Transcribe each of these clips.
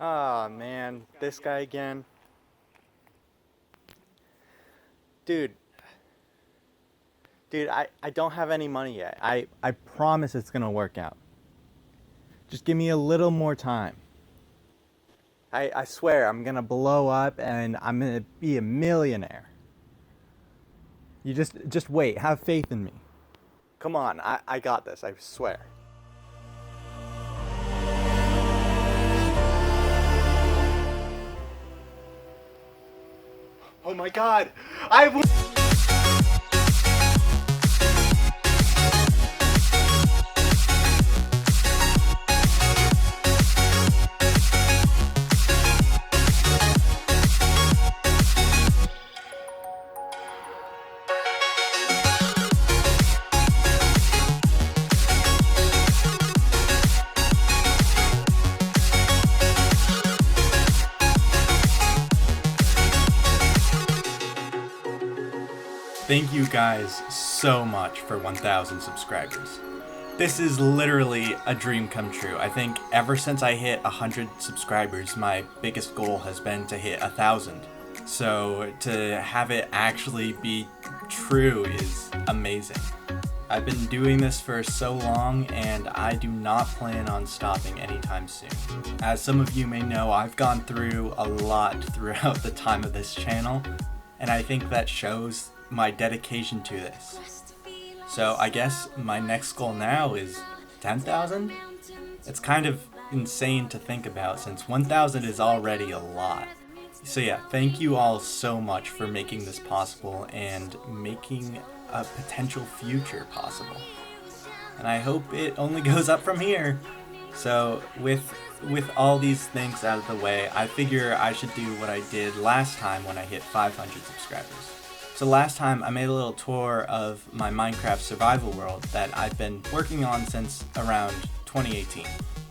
Ah, man, this guy again. Dude, I don't have any money yet. I promise it's gonna work out. Just give me a little more time. I swear I'm gonna blow up and I'm gonna be a millionaire. You just wait, have faith in me. Come on, I got this, I swear. Oh my god! Thank you guys so much for 1,000 subscribers. This is literally a dream come true. I think ever since I hit 100 subscribers, my biggest goal has been to hit 1,000. So to have it actually be true is amazing. I've been doing this for so long and I do not plan on stopping anytime soon. As some of you may know, I've gone through a lot throughout the time of this channel, and I think that shows my dedication to this. So I guess my next goal now is 10,000? It's kind of insane to think about since 1,000 is already a lot. So yeah, thank you all so much for making this possible and making a potential future possible. And I hope it only goes up from here. So with all these things out of the way, I figure I should do what I did last time when I hit 500 subscribers. So last time I made a little tour of my Minecraft survival world that I've been working on since around 2018.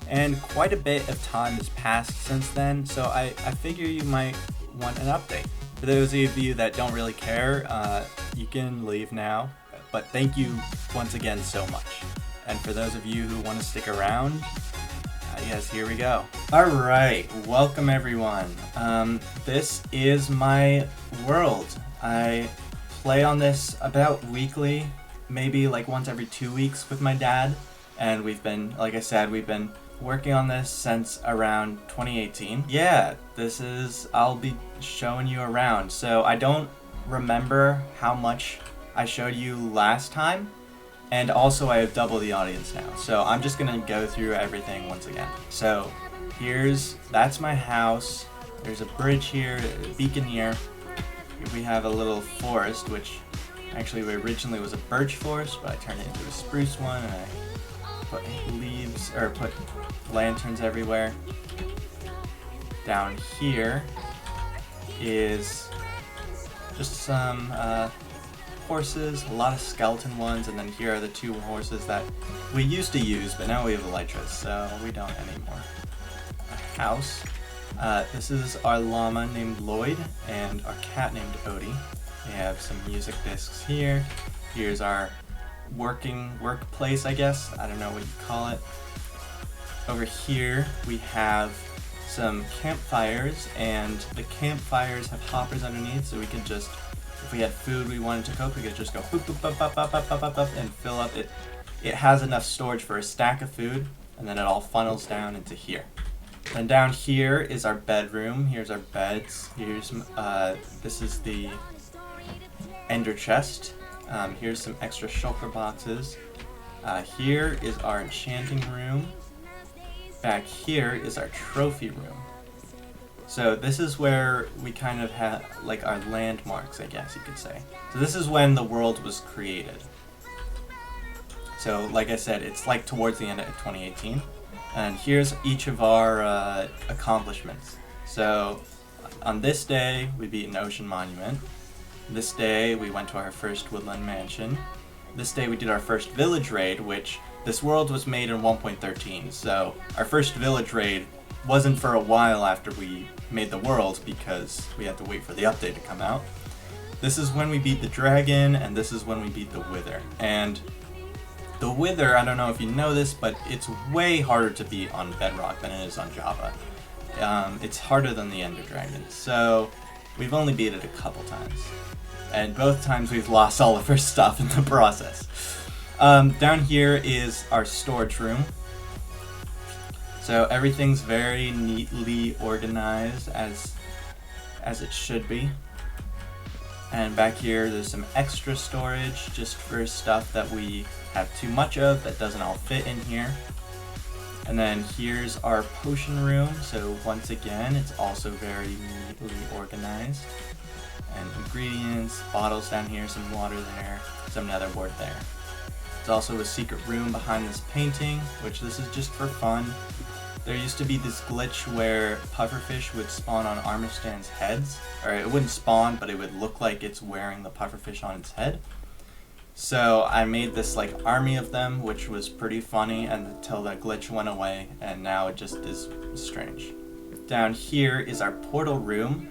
And quite a bit of time has passed since then, so I figure you might want an update. For those of you that don't really care, you can leave now, but thank you once again so much. And for those of you who want to stick around, yes, here we go. Alright, welcome everyone. This is my world. I play on this about weekly, maybe like once every 2 weeks with my dad, and we've been, like I said, we've been working on this since around 2018. Yeah, I'll be showing you around. So I don't remember how much I showed you last time, and also I have double the audience now, so I'm just gonna go through everything once again. So that's my house. There's a bridge here, a beacon here. We have a little forest, which actually originally was a birch forest, but I turned it into a spruce one, and I put lanterns everywhere. Down here is just some horses, a lot of skeleton ones, and then here are the 2 horses that we used to use, but now we have elytras, so we don't anymore. A house. This is our llama named Lloyd and our cat named Odie. We have some music discs here. Here's our workplace, I guess. I don't know what you call it. Over here we have some campfires, and the campfires have hoppers underneath, so we could just, if we had food we wanted to cook, we could just go boop, boop, boop, boop, boop, boop, boop, boop, boop, and fill up it. It has enough storage for a stack of food, and then it all funnels down into here. And down here is our bedroom. Here's our beds. This is the ender chest. Here's some extra shulker boxes. Here is our enchanting room. Back here is our trophy room. So this is where we kind of have like our landmarks, I guess you could say. So this is when the world was created. So like I said, it's like towards the end of 2018. And here's each of our accomplishments. So on this day, we beat an ocean monument. This day, we went to our first woodland mansion. This day, we did our first village raid, which this world was made in 1.13. So our first village raid wasn't for a while after we made the world because we had to wait for the update to come out. This is when we beat the dragon, and this is when we beat the wither. And the wither, I don't know if you know this, but it's way harder to beat on Bedrock than it is on Java. it's harder than the Ender Dragon. So we've only beat it a couple times. And both times we've lost all of our stuff in the process. Down here is our storage room. So everything's very neatly organized as it should be. And back here there's some extra storage just for stuff that we have too much of that doesn't all fit in here. And then here's our potion room. So once again, it's also very neatly organized. And ingredients, bottles down here, some water there, some nether wart there. There's also a secret room behind this painting, which this is just for fun. There used to be this glitch where pufferfish would spawn on Armistan's heads. Or it wouldn't spawn, but it would look like it's wearing the pufferfish on its head. So I made this like army of them, which was pretty funny until the glitch went away, and now it just is strange. Down here is our portal room.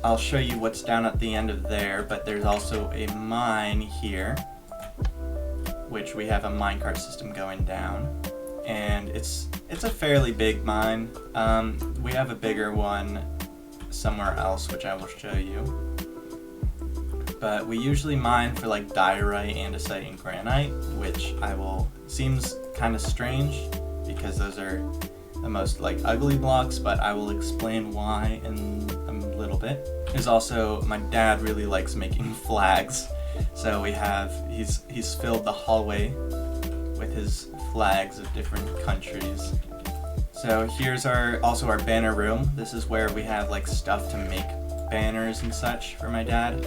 I'll show you what's down at the end of there, but there's also a mine here, which we have a minecart system going down. And it's a fairly big mine. We have a bigger one somewhere else, which I will show you. But we usually mine for like diorite, andesite, and granite, which seems kind of strange because those are the most like ugly blocks, but I will explain why in a little bit. There's also, my dad really likes making flags, so he's filled the hallway with his flags of different countries. So here's also our banner room. This is where we have like stuff to make banners and such for my dad.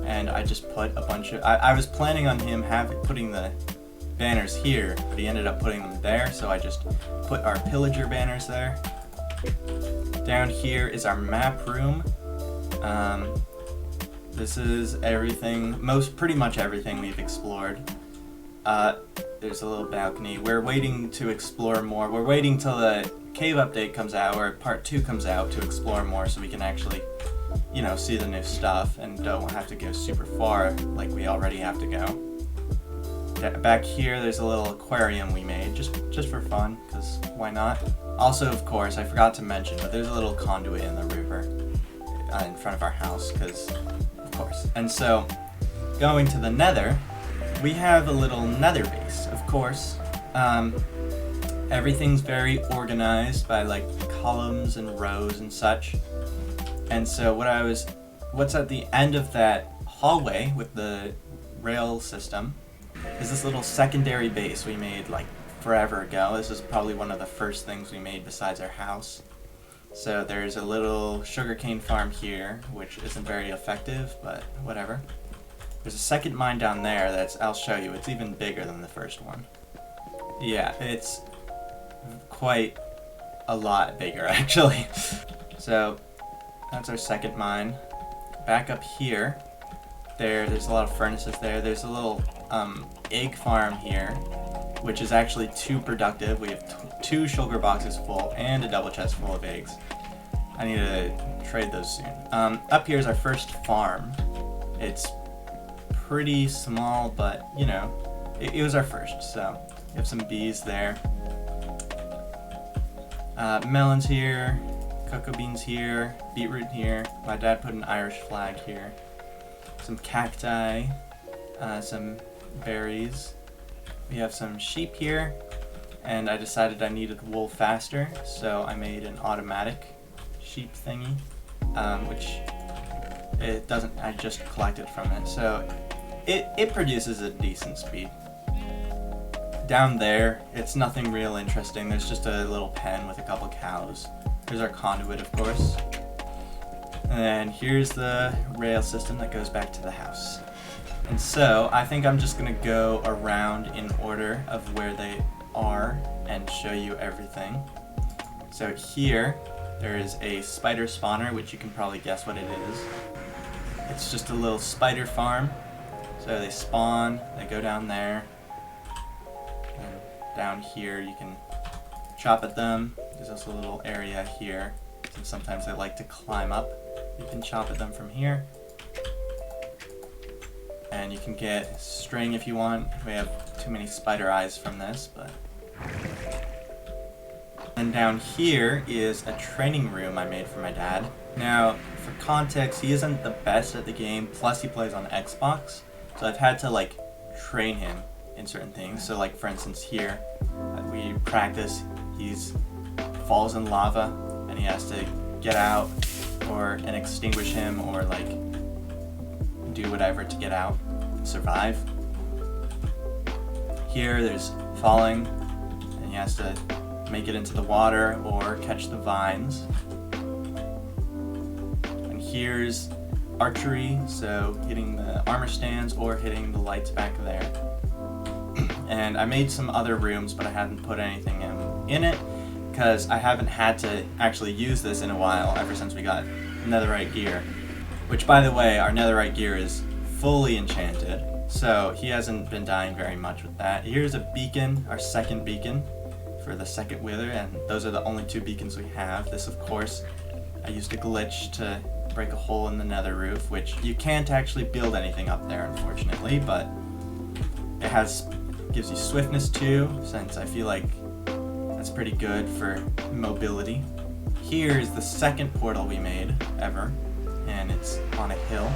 And I just put a bunch of, I was planning on him putting the banners here, but he ended up putting them there, so I just put our pillager banners there. Down here is our map room. This is everything, pretty much everything we've explored. There's a little balcony. We're waiting to explore more. We're waiting till the cave update comes out, or part 2 comes out, to explore more so we can actually, see the new stuff and don't have to go super far like we already have to go. Back here there's a little aquarium we made just for fun, because why not? Also, of course, I forgot to mention, but there's a little conduit in the river in front of our house, because of course. And so, going to the nether, we have a little nether base, of course. Everything's very organized by like columns and rows and such. And so what's at the end of that hallway with the rail system is this little secondary base we made like forever ago. This is probably one of the first things we made besides our house. So there's a little sugarcane farm here, which isn't very effective, but whatever. There's a second mine down there I'll show you. It's even bigger than the first one. Yeah, it's quite a lot bigger actually. So that's our second mine. Back up here, there's a lot of furnaces there. There's a little egg farm here, which is actually too productive. We have 2 sugar boxes full and a double chest full of eggs. I need to trade those soon. Up here is our first farm. It's pretty small, but it was our first. So we have some bees there. Melons here, cocoa beans here, beetroot here. My dad put an Irish flag here. Some cacti, some berries. We have some sheep here, and I decided I needed wool faster, so I made an automatic sheep thingy, which it doesn't, I just collected from it, so it produces a decent speed. Down there, it's nothing real interesting. There's just a little pen with a couple cows. Here's our conduit, of course. And then here's the rail system that goes back to the house. And so, I think I'm just gonna go around in order of where they are and show you everything. So here, there is a spider spawner, which you can probably guess what it is. It's just a little spider farm. So they spawn, they go down there. And down here you can chop at them. There's also a little area here. So sometimes they like to climb up. You can chop at them from here. And you can get string if you want. We have too many spider eyes from this, but... And down here is a training room I made for my dad. Now, for context, he isn't the best at the game, plus he plays on Xbox, so I've had to like train him in certain things. So like for instance here, we practice, he's falls in lava and he has to get out and extinguish him or like do whatever to get out and survive. Here there's falling and he has to make it into the water or catch the vines. And here's archery, so hitting the armor stands or hitting the lights back there. And I made some other rooms, but I hadn't put anything in it because I haven't had to actually use this in a while ever since we got netherite gear. Which, by the way, our netherite gear is fully enchanted, so he hasn't been dying very much with that. Here's a beacon, our second beacon for the second wither, and those are the only two beacons we have. This, of course, I used a glitch to break a hole in the nether roof, which you can't actually build anything up there, unfortunately, but it gives you swiftness too, since I feel like that's pretty good for mobility. Here's the second portal we made ever, and it's on a hill.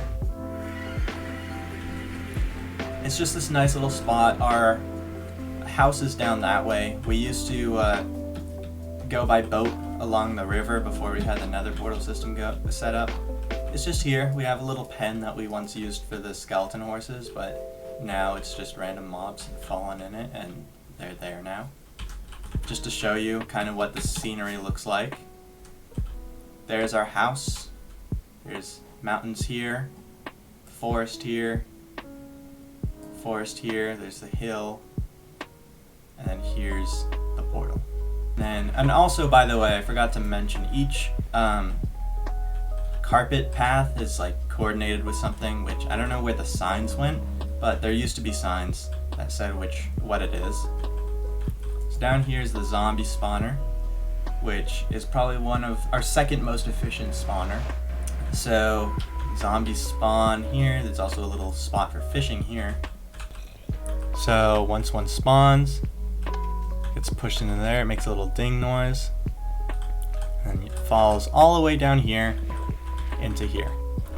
It's just this nice little spot. Our house is down that way. We used to go by boat along the river before we had the nether portal system set up. It's just here. We have a little pen that we once used for the skeleton horses, but now it's just random mobs have fallen in it and they're there now. Just to show you kind of what the scenery looks like. There's our house. There's mountains here, forest here, there's the hill, and then here's the portal. And also, by the way, I forgot to mention, each carpet path is like coordinated with something, which I don't know where the signs went, but there used to be signs that said what it is. So down here is the zombie spawner, which is probably one of our second most efficient spawner. So zombies spawn here. There's also a little spot for fishing here. So once one spawns, gets pushed into there, it makes a little ding noise, and it falls all the way down here into here,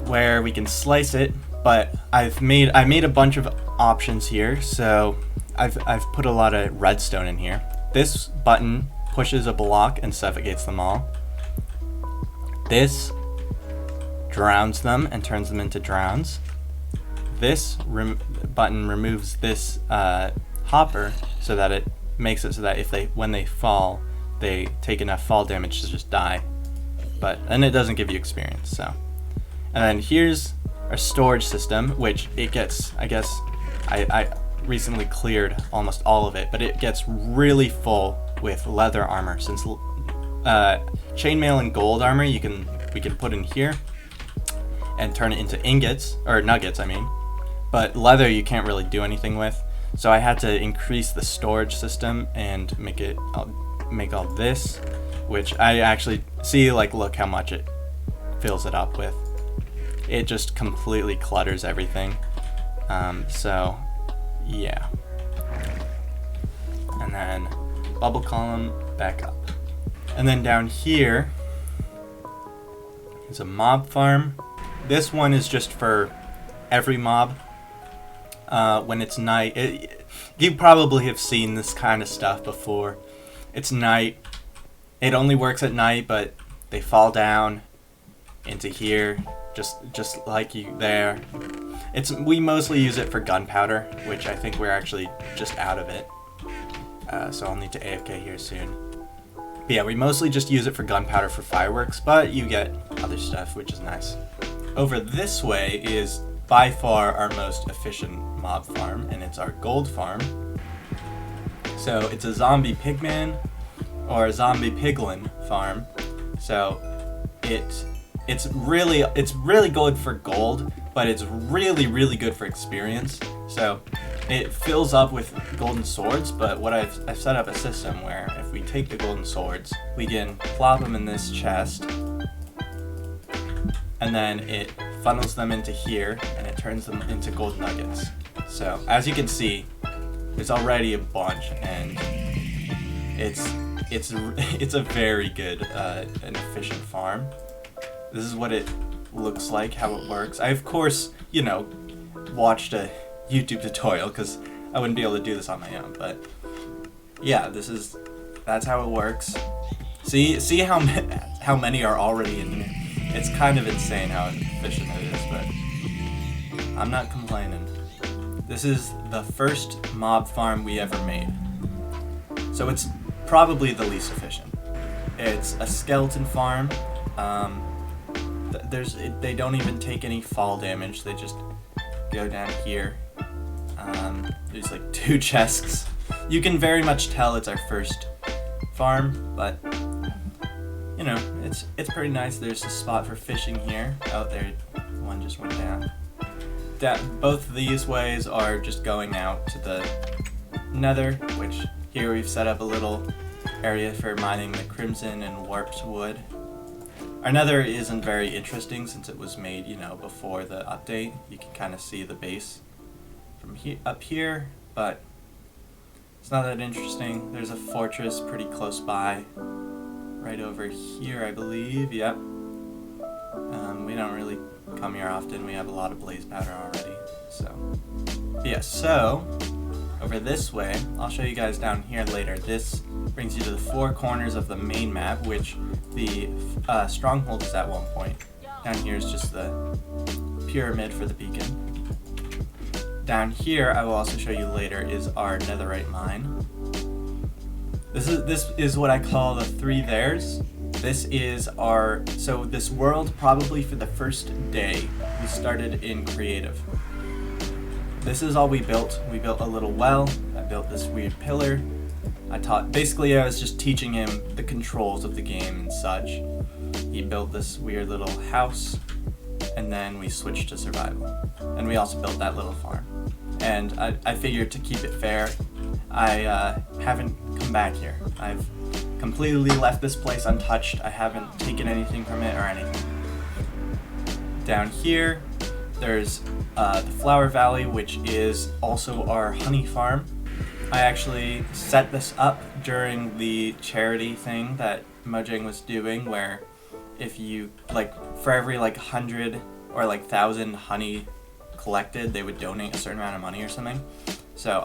where we can slice it. But I made a bunch of options here, so I've put a lot of redstone in here. This button pushes a block and suffocates them all. This drowns them and turns them into drowns. This button removes this hopper so that it makes it so that when they fall, they take enough fall damage to just die. And it doesn't give you experience. So, and then here's our storage system, which it gets. I guess I recently cleared almost all of it, but it gets really full with leather armor. Since chainmail and gold armor, we can put in here and turn it into ingots or nuggets. I mean, but leather you can't really do anything with. So I had to increase the storage system and make all this, which I actually see. Like, look how much it fills it up with. It just completely clutters everything. So yeah. And then bubble column back up. And then down here is a mob farm. This one is just for every mob. When it's night, you probably have seen this kind of stuff before. It's night. It only works at night, but they fall down into here, just like you there. We mostly use it for gunpowder, which I think we're actually just out of it. So I'll need to AFK here soon. But yeah, we mostly just use it for gunpowder for fireworks, but you get other stuff, which is nice. Over this way is by far our most efficient mob farm, and it's our gold farm. So it's a zombie pigman or a zombie piglin farm. So it's really good for gold, but it's really good for experience. So it fills up with golden swords, but what I've set up a system where if we take the golden swords, we can plop them in this chest, and then it funnels them into here, and it turns them into gold nuggets. So as you can see, there's already a bunch, and it's it's a very good and efficient farm. This is what it looks like, how it works. I, of course, you know, watched a YouTube tutorial because I wouldn't be able to do this on my own, but yeah, that's how it works. See how many are already in here. It's kind of insane how efficient it is, but I'm not complaining. This is the first mob farm we ever made, so it's probably the least efficient. It's a skeleton farm. They don't even take any fall damage. They just go down here. There's like 2 chests. You can very much tell it's our first farm, but you know, it's pretty nice. There's a spot for fishing here. Oh, there, one just went down. Both of these ways are just going out to the nether, which here we've set up a little area for mining the crimson and warped wood. Our nether isn't very interesting since it was made, you know, before the update. You can kind of see the base from up here, but it's not that interesting. There's a fortress pretty close by, right over here, I believe. Yep. We don't really come here often. We have a lot of blaze powder already. So, yeah. So over this way, I'll show you guys down here later. This brings you to the 4 corners of the main map, which the stronghold is at one point. Down here is just the pyramid for the beacon. Down here, I will also show you later, is our netherite mine. This is what I call the 3 theirs. This is this world, probably for the first day, we started in creative. This is all we built. We built a little well. I built this weird pillar. Basically I was just teaching him the controls of the game and such. He built this weird little house, and then we switched to survival. And we also built that little farm. And I figured to keep it fair, I haven't come back here. I've completely left this place untouched. I haven't taken anything from it or anything. Down here, there's the Flower Valley, which is also our honey farm. I actually set this up during the charity thing that Mojang was doing, where if you, for every 100 or 1,000 honey collected, they would donate a certain amount of money or something. So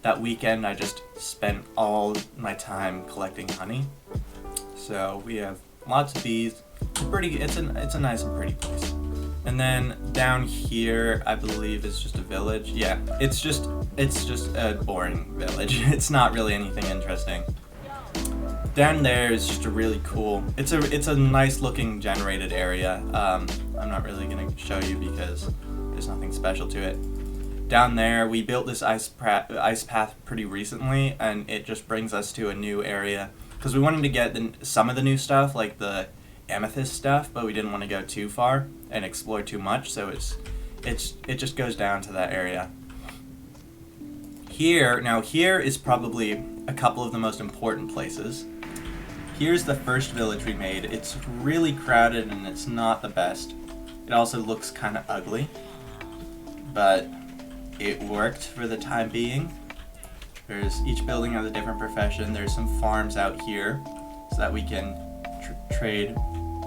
that weekend I just spent all my time collecting honey. So we have lots of bees. It's a nice and pretty place. And then down here, I believe is just a village. Yeah, it's just a boring village. It's not really anything interesting. Down there is just a really cool. It's a nice looking generated area. I'm not really gonna show you because there's nothing special to it. Down there, we built this ice path pretty recently, and it just brings us to a new area because we wanted to get some of the new stuff, like the amethyst stuff, but we didn't want to go too far and explore too much. So it just goes down to that area. Here is probably a couple of the most important places. Here's the first village we made. It's really crowded and it's not the best. It also looks kind of ugly, but it worked for the time being. There's each building has a different profession. There's some farms out here so that we can trade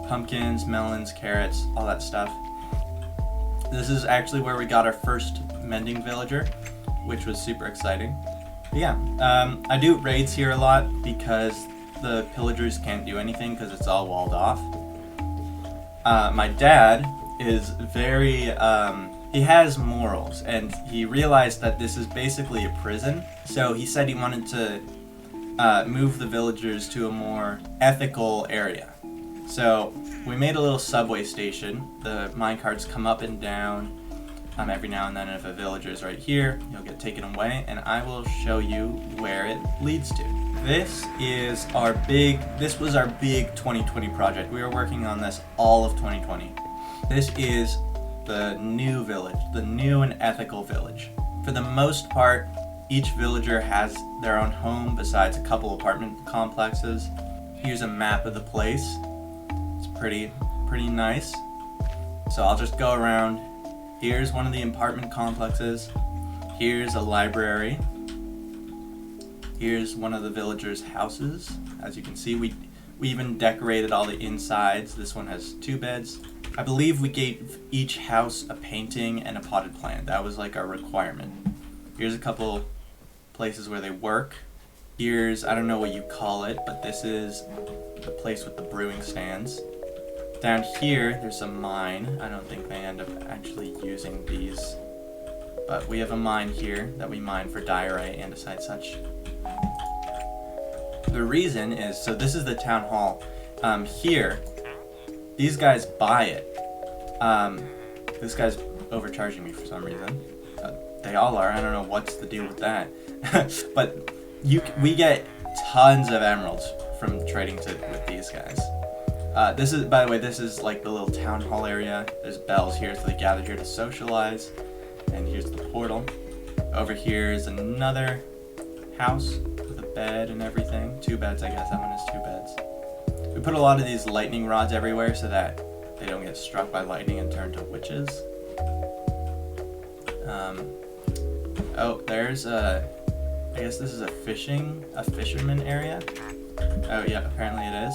pumpkins, melons, carrots, all that stuff. This is actually where we got our first mending villager, which was super exciting. But yeah, I do raids here a lot because the pillagers can't do anything because it's all walled off. My dad is very, he has morals, and he realized that this is basically a prison. So he said he wanted to move the villagers to a more ethical area. So we made a little subway station. The minecarts come up and down. Every now and then, if a villager's right here, he'll get taken away, and I will show you where it leads to. This was our big 2020 project. We were working on this all of 2020. This is the new village, the new and ethical village. For the most part, each villager has their own home besides a couple apartment complexes. Here's a map of the place. It's pretty nice. So I'll just go around. Here's one of the apartment complexes. Here's a library. Here's one of the villagers' houses. As you can see, we even decorated all the insides. This one has 2 beds. I believe we gave each house a painting and a potted plant. That was like our requirement. Here's a couple places where they work. Here's, I don't know what you call it, but this is the place with the brewing stands. Down here, there's a mine. I don't think they end up actually using these. But we have a mine here that we mine for diorite, andesite, such. The reason is, so this is the town hall. Here, these guys buy it. This guy's overcharging me for some reason. They all are. I don't know what's the deal with that. But we get tons of emeralds from trading with these guys. This is, by the way, this is like the little town hall area. There's bells here, so they gather here to socialize. And here's the portal. Over here is another house with a bed and everything. 2 beds, I guess. That one has 2 beds. We put a lot of these lightning rods everywhere so that they don't get struck by lightning and turn to witches. Oh, there's a, I guess this is a fisherman area. Oh yeah, apparently it is.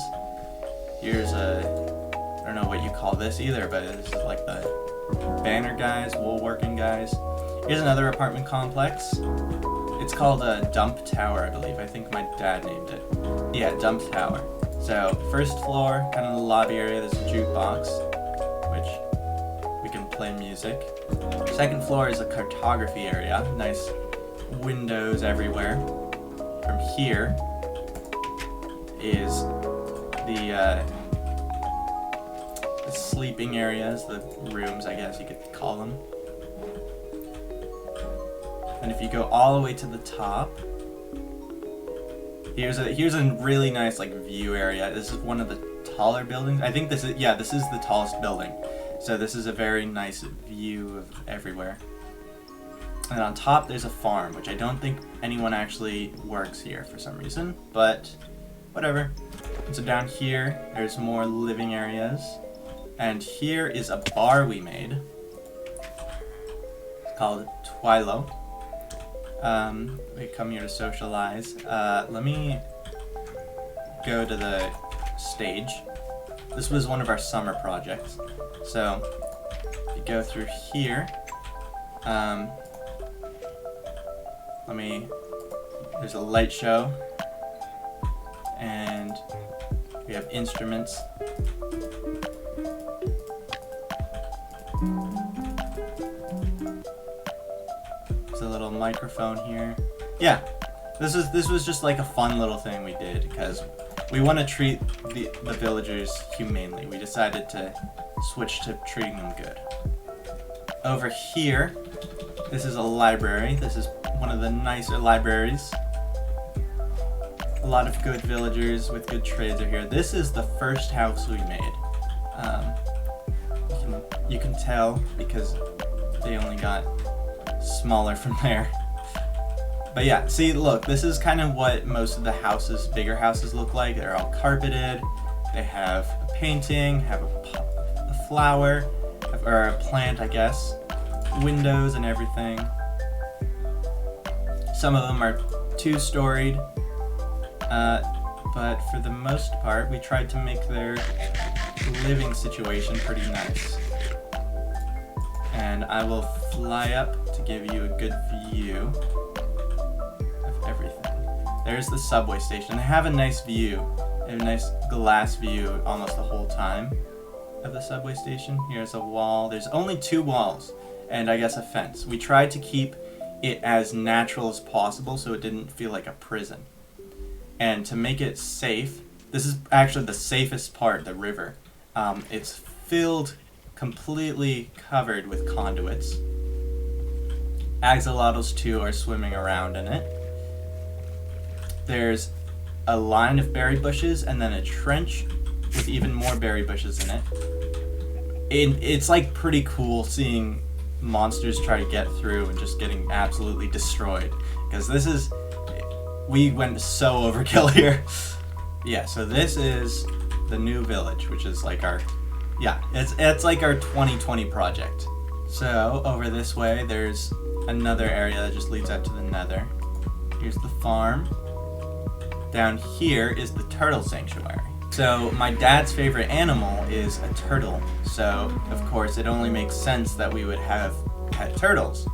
Here's I don't know what you call this either, but it's like the banner guys, woolworking guys. Here's another apartment complex. It's called a dump tower, I believe. I think my dad named it. Yeah, dump tower. So first floor, kind of the lobby area, there's a jukebox, which we can play music. Second floor is a cartography area. Nice windows everywhere. From here is the sleeping areas, the rooms, I guess you could call them. And if you go all the way to the top, here's a really nice like view area. This is one of the taller buildings. I think this is the tallest building. So this is a very nice view of everywhere. And on top there's a farm, which I don't think anyone actually works here for some reason, but whatever. And so down here there's more living areas. And here is a bar we made. It's called ᴛᴜ괛ᴛᴇʀ. We come here to socialize. Let me go to the stage. This was one of our summer projects. So, you go through here. There's a light show. And we have instruments. There's a little microphone here. Yeah, this was just like a fun little thing we did because we want to treat the villagers humanely. We decided to switch to treating them good. Over here, this is a library. This is one of the nicer libraries. A lot of good villagers with good trades are here. This is the first house we made. You can tell because they only got smaller from there. But yeah, see, look, this is kind of what most of the houses, bigger houses look like. They're all carpeted. They have a painting, have a flower, or a plant, I guess, windows and everything. Some of them are 2-storied, but for the most part, we tried to make their living situation pretty nice. And I will fly up to give you a good view of everything. There's the subway station. They have a nice view. They have a nice glass view almost the whole time of the subway station. Here's a wall. There's only 2 walls and I guess a fence. We tried to keep it as natural as possible so it didn't feel like a prison. And to make it safe, this is actually the safest part, the river. It's filled, completely covered with conduits. Axolotls too are swimming around in it. There's a line of berry bushes and then a trench with even more berry bushes in it. It's like pretty cool seeing monsters try to get through and just getting absolutely destroyed. Because we went so overkill here. Yeah, so this is the new village, which is like it's like our 2020 project. So over this way, there's another area that just leads out to the nether. Here's the farm. Down here is the turtle sanctuary. So my dad's favorite animal is a turtle, so of course it only makes sense that we would have pet turtles.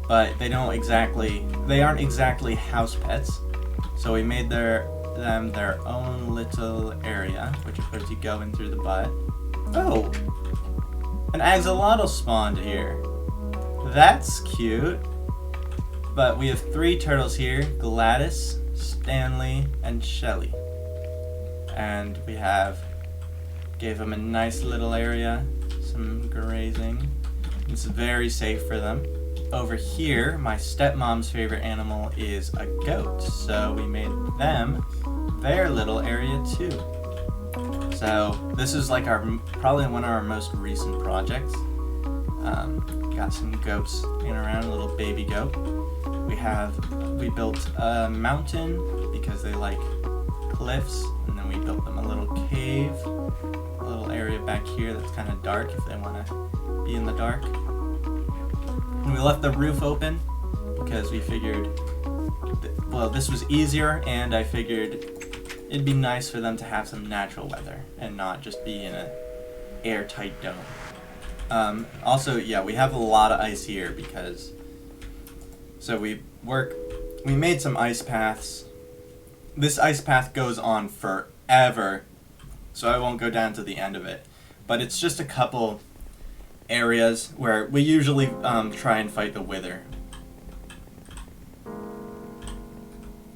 But they aren't exactly house pets, so we made them their own little area, which of course you go in through the butt. Oh! An axolotl spawned here. That's cute. But we have 3 turtles here, Gladys, Stanley, and Shelly. And we gave them a nice little area, some grazing. It's very safe for them. Over here, my stepmom's favorite animal is a goat, so we made them their little area too. So this is like probably one of our most recent projects. Got some goats in around, a little baby goat. We built a mountain because they like cliffs, and then we built them a little cave, a little area back here that's kind of dark if they want to be in the dark. And we left the roof open because we figured, well, this was easier, and I figured it'd be nice for them to have some natural weather and not just be in an airtight dome. Also, yeah, we have a lot of ice here because, so we made some ice paths. This ice path goes on forever, so I won't go down to the end of it. But it's just a couple areas where we usually try and fight the wither.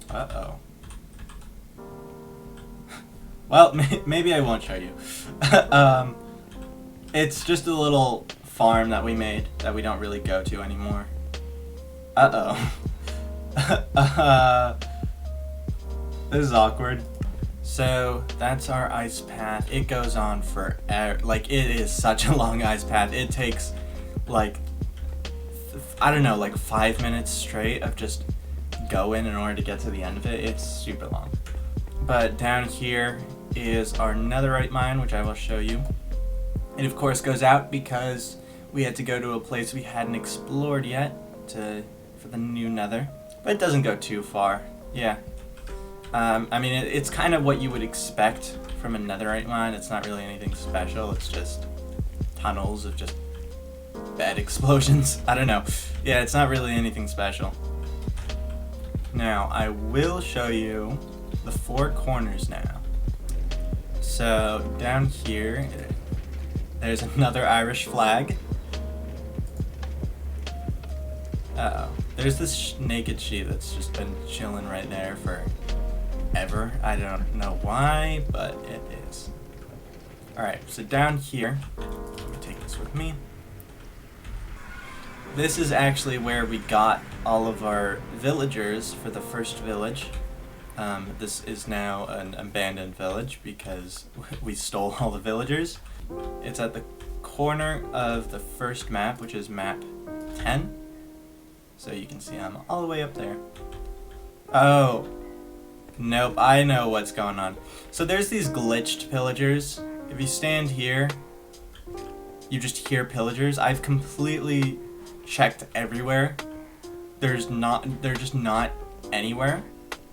Uh-oh. Well, maybe I won't show you. It's just a little farm that we made that we don't really go to anymore. Uh-oh. This is awkward. So that's our ice path. It goes on forever. Like, it is such a long ice path. It takes like, I don't know, like 5 minutes straight of just going in order to get to the end of it. It's super long. But down here is our netherite mine, which I will show you. It of course goes out because we had to go to a place we hadn't explored yet for the new nether. But it doesn't go too far. Yeah. I mean, it's kind of what you would expect from a netherite mine. It's not really anything special. It's just tunnels of just bed explosions. I don't know. Yeah, it's not really anything special. Now, I will show you the 4 corners now. So, down here, there's another Irish flag. Uh-oh. There's this naked sheep that's just been chilling right there forever. I don't know why, but it is. Alright, so down here, let me take this with me. This is actually where we got all of our villagers for the first village. This is now an abandoned village because we stole all the villagers. It's at the corner of the first map, which is map 10. So you can see I'm all the way up there. Oh, nope, I know what's going on. So there's these glitched pillagers. If you stand here, you just hear pillagers. I've completely checked everywhere. They're just not anywhere,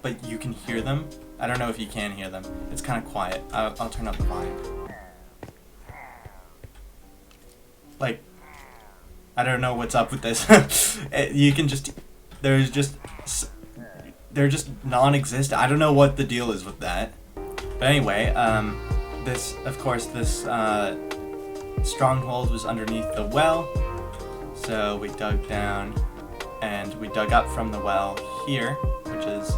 but you can hear them. I don't know if you can hear them. It's kind of quiet. I'll turn up the volume. Like, I don't know what's up with this. You can just, they're just non-existent. I don't know what the deal is with that. But anyway, this stronghold was underneath the well. So we dug down and we dug up from the well here, which is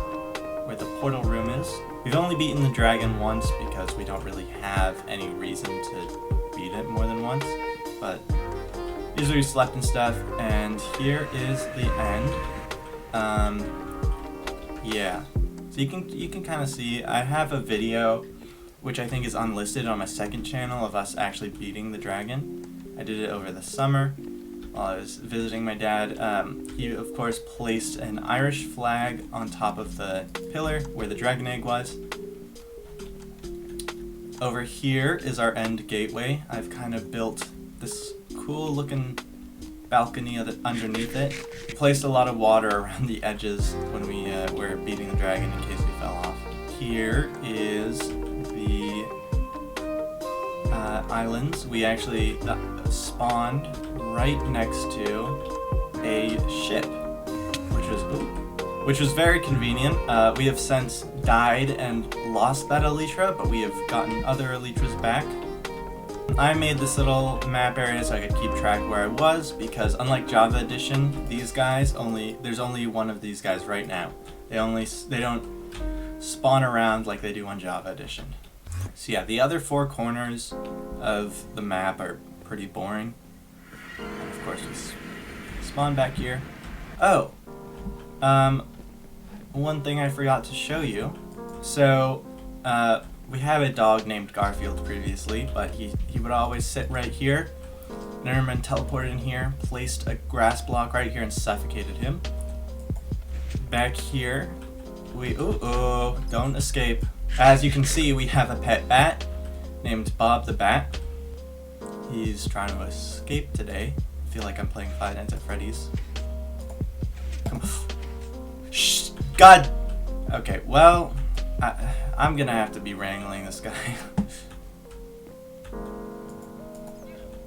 where the portal room is. We've only beaten the dragon once because we don't really have any reason to beat it more than once. But usually we slept and stuff, and here is the end. Yeah. So you can kind of see, I have a video, which I think is unlisted on my second channel, of us actually beating the dragon. I did it over the summer while I was visiting my dad. He, of course, placed an Irish flag on top of the pillar where the dragon egg was. Over here is our end gateway. I've kind of built this cool looking balcony underneath it. We placed a lot of water around the edges when we were beating the dragon in case we fell off. here is the islands. We actually spawned right next to a ship, which was very convenient. We have since died and lost that elytra, but we have gotten other elytras back. I made this little map area so I could keep track where I was, because unlike Java Edition, these guys there's only one of these guys right now. They don't spawn around like they do on Java Edition. So yeah, the other four corners of the map are pretty boring. And of course we spawn back here. Oh, one thing I forgot to show you. So, we have a dog named Garfield previously, but he would always sit right here. Enderman teleported in here, placed a grass block right here and suffocated him. Back here, don't escape. As you can see, we have a pet bat named Bob the Bat. He's trying to escape today. I feel like I'm playing Five Nights at Freddy's. Come on. Shh, God! Okay, well, I'm gonna have to be wrangling this guy.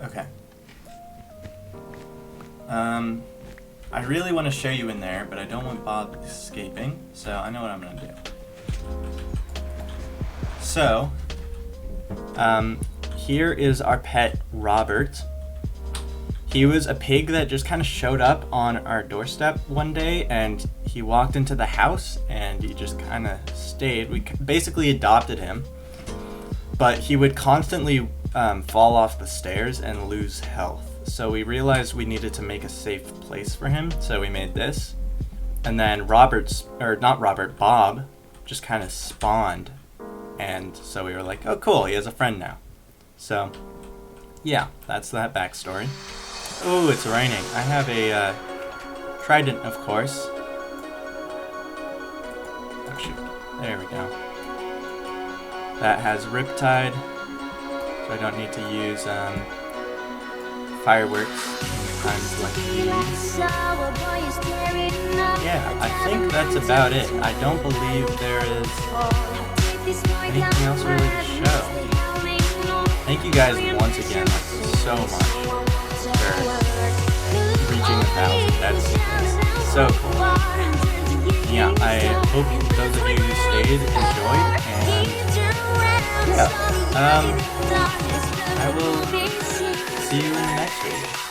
Okay. I really want to show you in there, but I don't want Bob escaping, so I know what I'm gonna do. So, here is our pet Robert. He was a pig that just kind of showed up on our doorstep one day, and he walked into the house and he just kind of stayed. We basically adopted him, but he would constantly fall off the stairs and lose health. So we realized we needed to make a safe place for him, so we made this. And then Bob just kind of spawned, and so we were like, oh cool, he has a friend now. So yeah, that's that backstory. Oh, it's raining. I have a trident, of course. Oh shoot, there we go. That has Riptide, so I don't need to use fireworks in times like these. Yeah, I think that's about it. I don't believe there is anything else really to show. Thank you guys once again so much for reaching 1,000. That's so cool. Yeah, I hope those of you who stayed enjoyed, and yeah, I will see you in the next video.